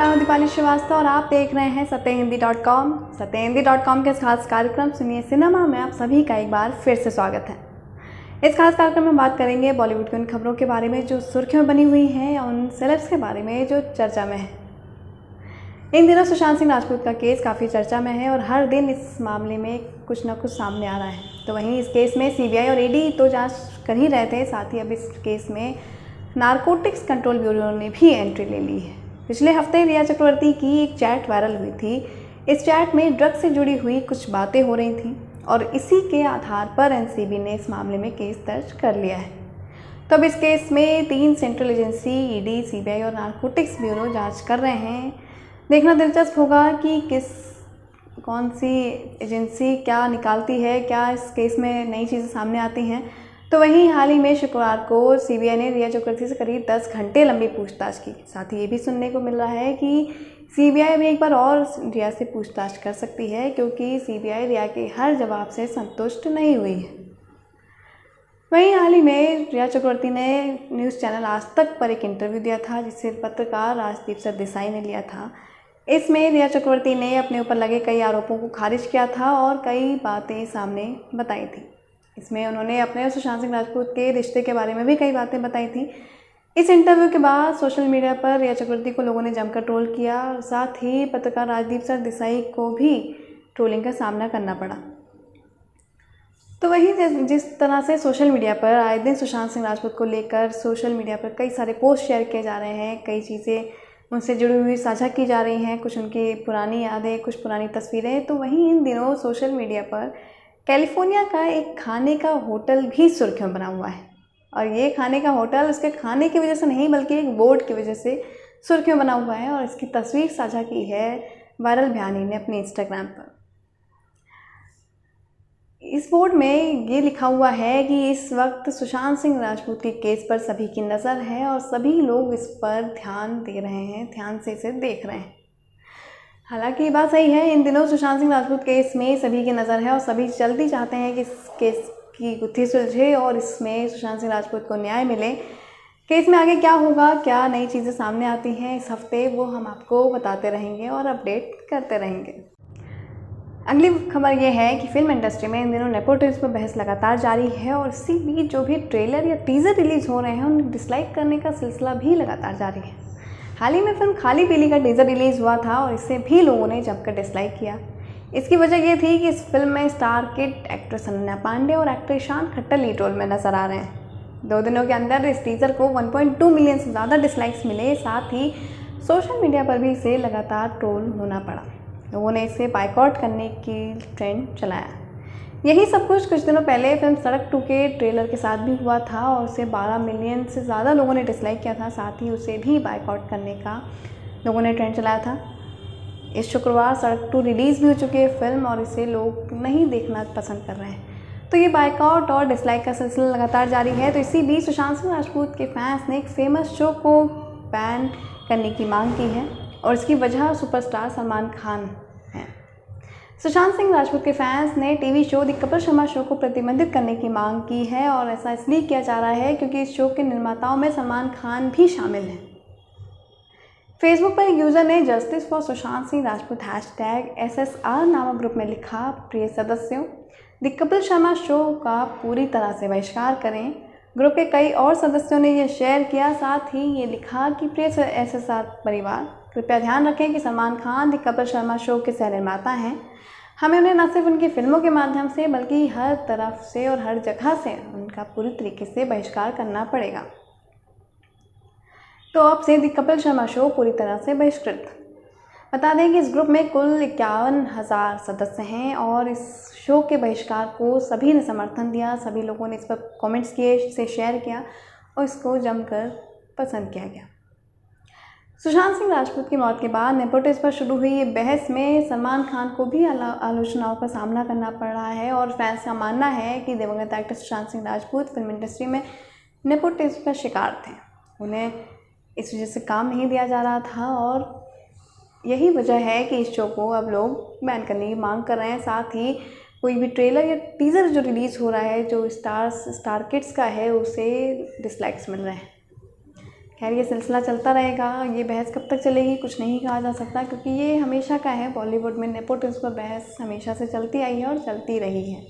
मैं हूं दीपाली श्रीवास्तव और आप देख रहे हैं सत्यहिंदी.com। सत्यहिंदी.com के इस खास कार्यक्रम सुनिए सिनेमा में आप सभी का एक बार फिर से स्वागत है। इस खास कार्यक्रम में बात करेंगे बॉलीवुड की उन खबरों के बारे में जो सुर्खियों में बनी हुई हैं या उन सेलेब्स के बारे में जो चर्चा में है। इन दिनों सुशांत सिंह राजपूत का केस काफ़ी चर्चा में है और हर दिन इस मामले में कुछ न कुछ सामने आ रहा है। तो वहीं इस केस में सीबीआई और ईडी तो जांच कर ही रहे थे, साथ ही अब इस केस में नारकोटिक्स कंट्रोल ब्यूरो ने भी एंट्री ले ली है। पिछले हफ्ते रिया चक्रवर्ती की एक चैट वायरल हुई थी। इस चैट में ड्रग्स से जुड़ी हुई कुछ बातें हो रही थीं और इसी के आधार पर एनसीबी ने इस मामले में केस दर्ज कर लिया है। तो अब इस केस में 3 सेंट्रल एजेंसी ईडी, सीबीआई और नारकोटिक्स ब्यूरो जांच कर रहे हैं। देखना दिलचस्प होगा कि कौन सी एजेंसी क्या निकालती है, क्या इस केस में नई चीज़ें सामने आती हैं। तो वहीं हाल ही में शुक्रवार को सीबीआई ने रिया चक्रवर्ती से करीब 10 घंटे लंबी पूछताछ की। साथ ही ये भी सुनने को मिल रहा है कि सीबीआई भी एक बार और रिया से पूछताछ कर सकती है, क्योंकि सीबीआई रिया के हर जवाब से संतुष्ट नहीं हुई है। वहीं हाल ही में रिया चक्रवर्ती ने न्यूज़ चैनल आज तक पर एक इंटरव्यू दिया था, जिसे पत्रकार राजदीप सरदेसाई ने लिया था। इसमें रिया चक्रवर्ती ने अपने ऊपर लगे कई आरोपों को खारिज किया था और कई बातें सामने बताई थी। इसमें उन्होंने अपने और सुशांत सिंह राजपूत के रिश्ते के बारे में भी कई बातें बताई थी। इस इंटरव्यू के बाद सोशल मीडिया पर रिया चक्रवर्ती को लोगों ने जमकर ट्रोल किया और साथ ही पत्रकार राजदीप सरदेसाई को भी ट्रोलिंग का सामना करना पड़ा। तो वहीं जिस तरह से सोशल मीडिया पर आए दिन सुशांत सिंह राजपूत को लेकर सोशल मीडिया पर कई सारे पोस्ट शेयर किए जा रहे हैं, कई चीज़ें उनसे जुड़ी हुई साझा की जा रही हैं, कुछ उनकी पुरानी यादें, कुछ पुरानी तस्वीरें। तो वहीं इन दिनों सोशल मीडिया पर कैलिफोर्निया का एक खाने का होटल भी सुर्खियों में बना हुआ है। और ये खाने का होटल उसके खाने की वजह से नहीं, बल्कि एक बोर्ड की वजह से सुर्खियों में बना हुआ है और इसकी तस्वीर साझा की है वायरल बयानी ने अपने इंस्टाग्राम पर। इस बोर्ड में ये लिखा हुआ है कि इस वक्त सुशांत सिंह राजपूत के केस पर सभी की नज़र है और सभी लोग इस पर ध्यान दे रहे हैं, ध्यान से इसे देख रहे हैं। हालांकि ये बात सही है, इन दिनों सुशांत सिंह राजपूत केस में सभी की नज़र है और सभी जल्दी चाहते हैं कि इस केस की गुत्थी सुलझे और इसमें सुशांत सिंह राजपूत को न्याय मिले। केस में आगे क्या होगा, क्या नई चीज़ें सामने आती हैं इस हफ्ते, वो हम आपको बताते रहेंगे और अपडेट करते रहेंगे। अगली खबर ये है कि फिल्म इंडस्ट्री में इन दिनों नेपोटिज्म पर बहस लगातार जारी है और इसी बीच जो भी ट्रेलर या टीज़र रिलीज़ हो रहे हैं उन डिसलाइक करने का सिलसिला भी लगातार जारी है। हाल ही में फिल्म खाली पीली का टीज़र रिलीज़ हुआ था और इसे भी लोगों ने जमकर डिसलाइक किया। इसकी वजह ये थी कि इस फिल्म में star kid actress Ananya Panday और actor Ishaan Khatter lead role में नजर आ रहे हैं। 2 दिनों के अंदर इस टीज़र को 1.2 मिलियन से ज़्यादा डिसलाइक्स मिले। साथ ही सोशल मीडिया पर भी इसे लगातार ट्रोल होना पड़ा। लोगों ने इसे बायकॉट करने की ट्रेंड चलाया। यही सब कुछ दिनों पहले फिल्म सड़क 2 के ट्रेलर के साथ भी हुआ था और उसे 12 मिलियन से ज़्यादा लोगों ने डिसलाइक किया था। साथ ही उसे भी बायकॉट करने का लोगों ने ट्रेंड चलाया था। इस शुक्रवार सड़क 2 रिलीज़ भी हो चुकी है फिल्म और इसे लोग नहीं देखना पसंद कर रहे हैं। तो ये बायकॉट और डिसलाइक का सिलसिला लगातार जारी है। तो इसी बीच सुशांत सिंह राजपूत के फैंस ने एक फेमस शो को बैन करने की मांग की है और इसकी वजह सुपरस्टार सलमान खान है। सुशांत सिंह राजपूत के फैंस ने TV show the Kapil Sharma show को प्रतिबंधित करने की मांग की है और ऐसा इसलिए किया जा रहा है क्योंकि इस शो के निर्माताओं में सलमान खान भी शामिल हैं। फेसबुक पर एक यूज़र ने justice for Sushant Singh Rajput #SSR नामक ग्रुप में लिखा, प्रिय सदस्यों, द कपिल शर्मा शो का पूरी तरह से बहिष्कार करें। ग्रुप के कई और सदस्यों ने यह शेयर किया। साथ ही ये लिखा कि प्रिय SSR परिवार, कृपया ध्यान रखें कि सलमान खान द कपिल शर्मा शो के सह निर्माता हैं। हमें उन्हें न सिर्फ उनकी फिल्मों के माध्यम से बल्कि हर तरफ से और हर जगह से उनका पूरी तरीके से बहिष्कार करना पड़ेगा। तो अब से द कपिल शर्मा शो पूरी तरह से बहिष्कृत। बता दें कि इस ग्रुप में कुल 51,000 सदस्य हैं और इस शो के बहिष्कार को सभी ने समर्थन दिया। सभी लोगों ने इस पर कमेंट्स किए, इसे शेयर किया और इसको जमकर पसंद किया गया। सुशांत सिंह राजपूत की मौत के बाद नेपोटिज्म पर शुरू हुई ये बहस में सलमान खान को भी आलोचनाओं का सामना करना पड़ रहा है और फैंस का मानना है कि दिवंगत actor Sushant Singh Rajput film industry में नेपोटिज्म का शिकार थे। उन्हें इस वजह से काम नहीं दिया जा रहा था और यही वजह है कि इस शो को अब लोग बैन करने की मांग कर रहे हैं। साथ ही कोई भी ट्रेलर या टीज़र जो रिलीज़ हो रहा है जो स्टार किड्स का है, उसे डिसलाइक्स मिल रहे हैं। खैर ये सिलसिला चलता रहेगा, ये बहस कब तक चलेगी कुछ नहीं कहा जा सकता, क्योंकि ये हमेशा का है। बॉलीवुड में नेपोटिज्म पर बहस हमेशा से चलती आई है और चलती रही है।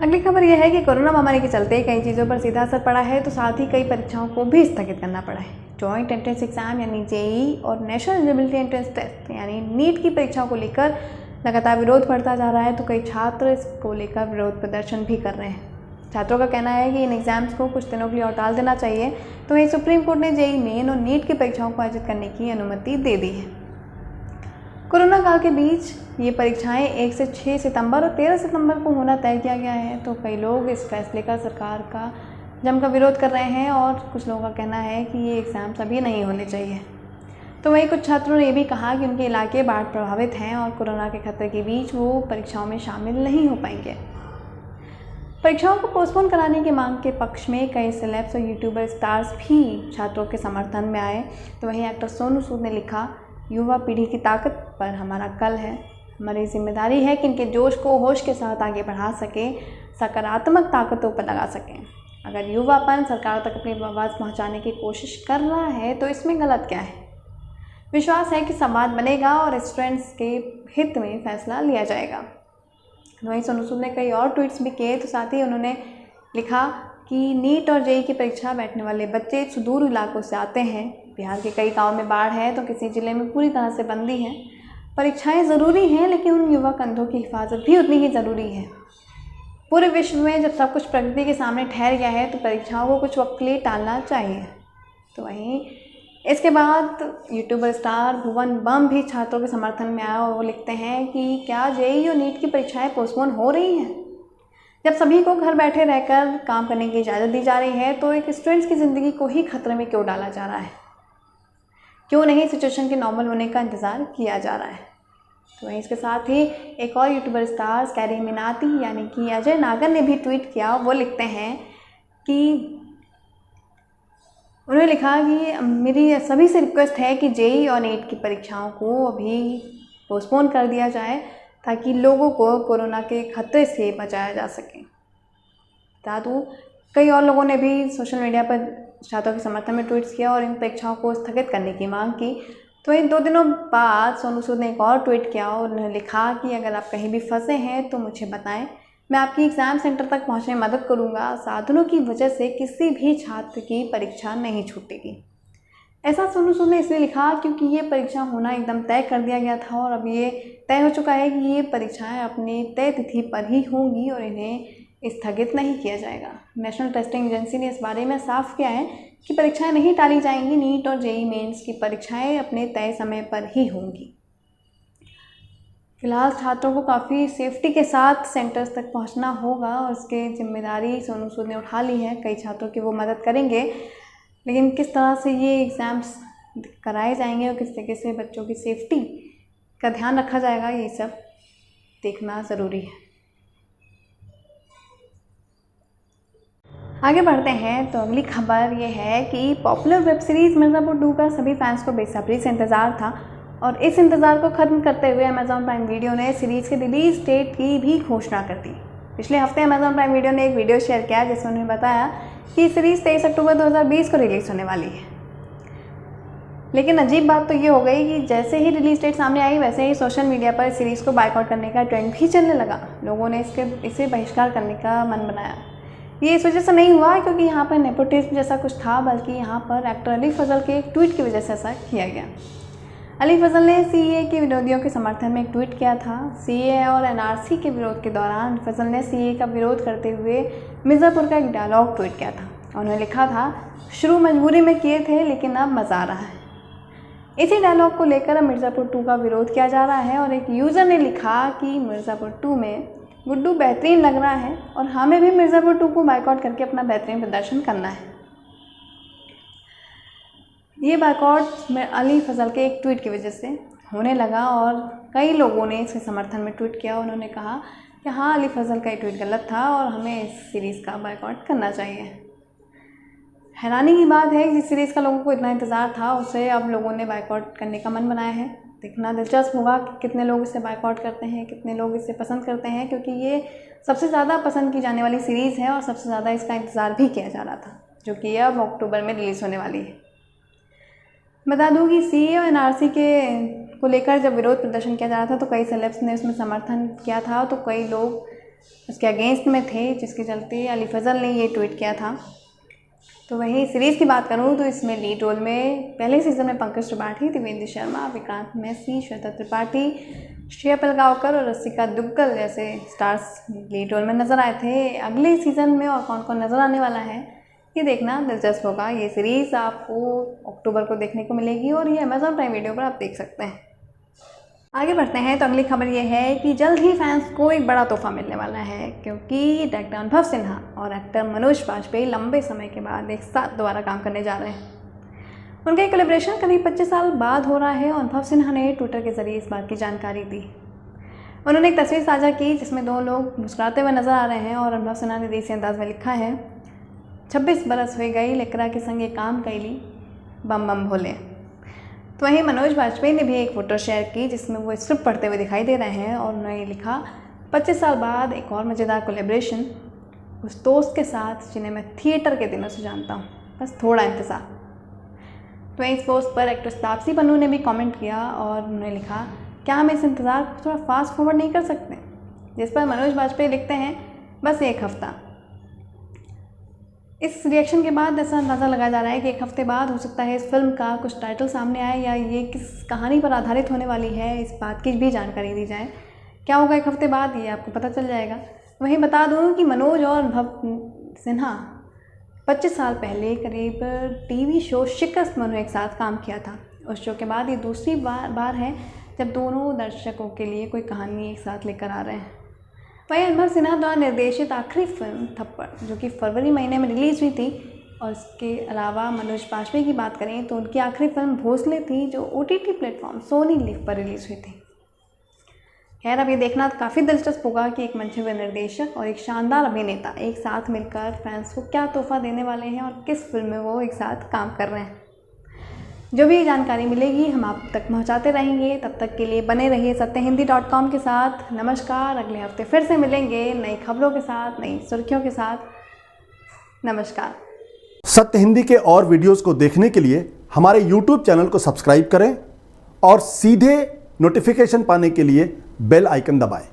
अगली खबर यह है कि कोरोना महामारी के चलते कई चीज़ों पर सीधा असर पड़ा है, तो साथ ही कई परीक्षाओं को भी स्थगित करना पड़ा है। जॉइंट एंट्रेंस एग्जाम यानी जेईई और नेशनल एलिजिबिलिटी एंट्रेंस टेस्ट यानी नीट की परीक्षाओं को लेकर लगातार विरोध बढ़ता जा रहा है, तो कई छात्र इसको लेकर विरोध प्रदर्शन भी कर रहे हैं। छात्रों का कहना है कि इन एग्जाम्स को कुछ दिनों के लिए और टाल देना चाहिए। तो वहीं सुप्रीम कोर्ट ने जेईई मेन और नीट की परीक्षाओं को आयोजित करने की अनुमति दे दी है। कोरोना काल के बीच ये परीक्षाएं 1 से 6 सितंबर और 13 सितंबर को होना तय किया गया है, तो कई लोग इस फैसले का सरकार का जमकर विरोध कर रहे हैं और कुछ लोगों का कहना है कि ये एग्ज़ाम्स अभी नहीं होने चाहिए। तो वहीं कुछ छात्रों ने ये भी कहा कि उनके इलाके बाढ़ प्रभावित हैं और कोरोना के खतरे के बीच वो परीक्षाओं में शामिल नहीं हो पाएंगे। परीक्षाओं को पोस्टपोन कराने की मांग के पक्ष में कई सेलेब्स और यूट्यूबर स्टार्स भी छात्रों के समर्थन में आए। तो वहीं एक्टर सोनू सूद ने लिखा, युवा पीढ़ी की ताकत पर हमारा कल है। हमारी जिम्मेदारी है कि इनके जोश को होश के साथ आगे बढ़ा सकें, सकारात्मक ताकतों पर लगा सकें। अगर युवापन सरकार तक अपनी आवाज़ पहुंचाने की कोशिश कर रहा है तो इसमें गलत क्या है। विश्वास है कि संवाद बनेगा और स्टूडेंट्स के हित में फैसला लिया जाएगा। वहीं सोनू सूद ने कई और ट्वीट्स भी किए, तो साथ ही उन्होंने लिखा कि नीट और जेईई की परीक्षा बैठने वाले बच्चे सुदूर इलाकों से आते हैं। बिहार के कई गांव में बाढ़ है तो किसी ज़िले में पूरी तरह से बंदी है। परीक्षाएं ज़रूरी हैं, लेकिन उन युवा कंधों की हिफाजत भी उतनी ही ज़रूरी है। पूरे विश्व में जब सब कुछ प्रकृति के सामने ठहर गया है तो परीक्षाओं को कुछ वक्त के लिए टालना चाहिए। तो वहीं इसके बाद यूट्यूबर स्टार भुवन बम भी छात्रों के समर्थन में आया और वो लिखते हैं कि क्या जेईई और नीट की परीक्षाएं पोस्टपोन हो रही हैं? जब सभी को घर बैठे रहकर काम करने की इजाज़त दी जा रही है तो एक स्टूडेंट्स की ज़िंदगी को ही खतरे में क्यों डाला जा रहा है? क्यों नहीं सिचुएशन के नॉर्मल होने का इंतज़ार किया जा रहा है? तो वहीं इसके साथ ही एक और यूट्यूबर स्टार कैरी मिनाती यानी कि अजय नागर ने भी ट्वीट किया। वो लिखते हैं कि उन्होंने लिखा कि मेरी सभी से रिक्वेस्ट है कि जेईई और नीट की परीक्षाओं को अभी पोस्टपोन कर दिया जाए ताकि लोगों को कोरोना के खतरे से बचाया जा सके। बता दूँ कई और लोगों ने भी सोशल मीडिया पर छात्रों के समर्थन में ट्वीट्स किया और इन परीक्षाओं को स्थगित करने की मांग की। तो इन 2 दिनों बाद सोनू सूद ने एक और ट्वीट किया और उन्होंने लिखा कि अगर आप कहीं भी फंसे हैं तो मुझे बताएं, मैं आपकी एग्ज़ाम सेंटर तक पहुंचने में मदद करूंगा। साधनों की वजह से किसी भी छात्र की परीक्षा नहीं छूटेगी। ऐसा सोनू सूद ने इसलिए लिखा क्योंकि ये परीक्षा होना एकदम तय कर दिया गया था और अब ये तय हो चुका है कि ये परीक्षाएं अपनी तय तिथि पर ही होंगी और इन्हें स्थगित नहीं किया जाएगा। नेशनल टेस्टिंग एजेंसी ने इस बारे में साफ किया है कि परीक्षाएं नहीं टाली जाएंगी। नीट और जेईई मेंस की परीक्षाएं अपने तय समय पर ही होंगी। फिलहाल छात्रों को काफ़ी सेफ्टी के साथ सेंटर्स तक पहुंचना होगा और उसकी जिम्मेदारी सोनू सूद ने उठा ली है। कई छात्रों की वो मदद करेंगे, लेकिन किस तरह से ये एग्ज़ाम्स कराए जाएंगे और किस तरीके से बच्चों की सेफ्टी का ध्यान रखा जाएगा, ये सब देखना ज़रूरी है। आगे बढ़ते हैं तो अगली खबर ये है कि पॉपुलर वेब सीरीज़ मिर्ज़ापुर 2 का सभी फैंस को बेसब्री से इंतज़ार था और इस इंतज़ार को ख़त्म करते हुए अमेज़ॉन प्राइम वीडियो ने सीरीज़ के रिलीज़ डेट की भी घोषणा कर दी। पिछले हफ्ते अमेज़ॉन प्राइम वीडियो ने एक वीडियो शेयर किया जिसमें उन्होंने बताया कि सीरीज़ 23 अक्टूबर 2020 को रिलीज़ होने वाली है। लेकिन अजीब बात तो ये हो गई कि जैसे ही रिलीज़ डेट सामने आई वैसे ही सोशल मीडिया पर सीरीज़ को बायकॉट करने का ट्रेंड भी चलने लगा। लोगों ने इसे बहिष्कार करने का मन बनाया। ये इस वजह से नहीं हुआ क्योंकि यहाँ पर नेपोटिज्म जैसा कुछ था, बल्कि यहाँ पर एक्टर अली फजल के एक ट्वीट की वजह से ऐसा किया गया। अली फजल ने सीएए के विरोधियों के समर्थन में एक ट्वीट किया था। सीएए और एनआरसी के विरोध के दौरान फजल ने सीएए का विरोध करते हुए मिर्ज़ापुर का एक डायलॉग ट्वीट किया था। उन्होंने लिखा था, शुरू मजबूरी में किए थे लेकिन अब मज़ा आ रहा है। इसी डायलॉग को लेकर अब मिर्ज़ापुर 2 का विरोध किया जा रहा है और एक यूज़र ने लिखा कि मिर्ज़ापुर 2 में गुड्डू बेहतरीन लग रहा है और हमें भी मिर्ज़ापुर 2 को बायकॉट करके अपना बेहतरीन प्रदर्शन करना है। ये बायकॉट अली फजल के एक ट्वीट की वजह से होने लगा और कई लोगों ने इसके समर्थन में ट्वीट किया। उन्होंने कहा कि हाँ, अली फजल का ये ट्वीट गलत था और हमें इस सीरीज़ का बायकॉट करना चाहिए। हैरानी की बात है कि जिस सीरीज़ का लोगों को इतना इंतज़ार था उसे अब लोगों ने बायकॉट करने का मन बनाया है। देखना दिलचस्प होगा कि कितने लोग इसे बायकॉट करते हैं, कितने लोग इसे पसंद करते हैं, क्योंकि ये सबसे ज़्यादा पसंद की जाने वाली सीरीज़ है और सबसे ज़्यादा इसका इंतज़ार भी किया जा रहा था, जो कि अब अक्टूबर में रिलीज़ होने वाली है। बता दूं कि सीए और एनआरसी को लेकर जब विरोध प्रदर्शन किया जा रहा था तो कई सेलेब्स ने उसमें समर्थन किया था, तो कई लोग उसके अगेंस्ट में थे, जिसके चलते अली फजल ने ये ट्वीट किया था। तो वहीं सीरीज़ की बात करूं तो इसमें लीड रोल में पहले सीज़न में पंकज त्रिपाठी, त्रिवेंद्र शर्मा, विक्रांत मैसी, श्वेता त्रिपाठी, श्रेया पिलगांवकर और रसिका दुग्गल जैसे स्टार्स लीड रोल में नज़र आए थे। अगले सीज़न में और कौन कौन नज़र आने वाला है ये देखना दिलचस्प होगा। ये सीरीज़ आपको अक्टूबर को देखने को मिलेगी और ये अमेज़ॉन प्राइम वीडियो पर आप देख सकते हैं। आगे बढ़ते हैं तो अगली खबर ये है कि जल्द ही फैंस को एक बड़ा तोहफा मिलने वाला है, क्योंकि डायरेक्टर अनुभव सिन्हा और एक्टर मनोज बाजपेयी लंबे समय के बाद एक साथ दोबारा काम करने जा रहे हैं। उनका एक कोलैबोरेशन करीब 25 साल बाद हो रहा है और अनुभव सिन्हा ने ट्विटर के जरिए इस बात की जानकारी दी। उन्होंने एक तस्वीर साझा की जिसमें दो लोग मुस्कुराते हुए नजर आ रहे हैं और अनुभव सिन्हा ने देसी अंदाज में लिखा है, 26 बरस हो गई लेकरा के संगे काम कैली, बम बम भोले। तो वहीं मनोज बाजपेयी ने भी एक फ़ोटो शेयर की जिसमें वो स्क्रिप्ट पढ़ते हुए दिखाई दे रहे हैं और उन्होंने लिखा, 25 साल बाद एक और मज़ेदार कोलैबोरेशन उस दोस्त के साथ जिन्हें मैं थिएटर के दिनों से जानता हूँ, बस थोड़ा इंतज़ार। तो इस पोस्ट पर एक्ट्रेस तापसी पन्नू ने भी कमेंट किया और उन्होंने लिखा, क्या हम इस इंतज़ार को थोड़ा फास्ट फॉरवर्ड नहीं कर सकते? जिस पर मनोज बाजपेयी लिखते हैं, बस एक हफ़्ता। इस रिएक्शन के बाद ऐसा अंदाज़ा लगाया जा रहा है कि एक हफ्ते बाद हो सकता है इस फिल्म का कुछ टाइटल सामने आए या ये किस कहानी पर आधारित होने वाली है, इस बात की भी जानकारी दी जाए। क्या होगा एक हफ्ते बाद ये आपको पता चल जाएगा। वहीं बता दूं कि मनोज और अनुभव सिन्हा 25 साल पहले करीब टीवी शो शिकस्त में एक साथ काम किया था। उस शो के बाद ये दूसरी बार है जब दोनों दर्शकों के लिए कोई कहानी एक साथ लेकर आ रहे हैं। वहीं अनुभव सिन्हा द्वारा निर्देशित आखिरी फिल्म थप्पड़, जो कि फरवरी महीने में रिलीज़ हुई थी, और इसके अलावा मनोज बाजपेयी की बात करें तो उनकी आखिरी फिल्म भोसले थी, जो OTT प्लेटफॉर्म सोनी लिव पर रिलीज़ हुई थी। खैर, अब ये देखना काफ़ी दिलचस्प होगा कि एक मंचे हुए निर्देशक और एक शानदार अभिनेता एक साथ मिलकर फैंस को क्या तोहफा देने वाले हैं और किस फिल्म में वो एक साथ काम कर रहे हैं। जो भी जानकारी मिलेगी हम आप तक पहुंचाते रहेंगे। तब तक के लिए बने रहिए satyahindi.com के साथ। नमस्कार, अगले हफ्ते फिर से मिलेंगे नई खबरों के साथ, नई सुर्खियों के साथ। नमस्कार। सत्य हिंदी के और वीडियोस को देखने के लिए हमारे YouTube चैनल को सब्सक्राइब करें और सीधे नोटिफिकेशन पाने के लिए बेल आइकन दबाएं।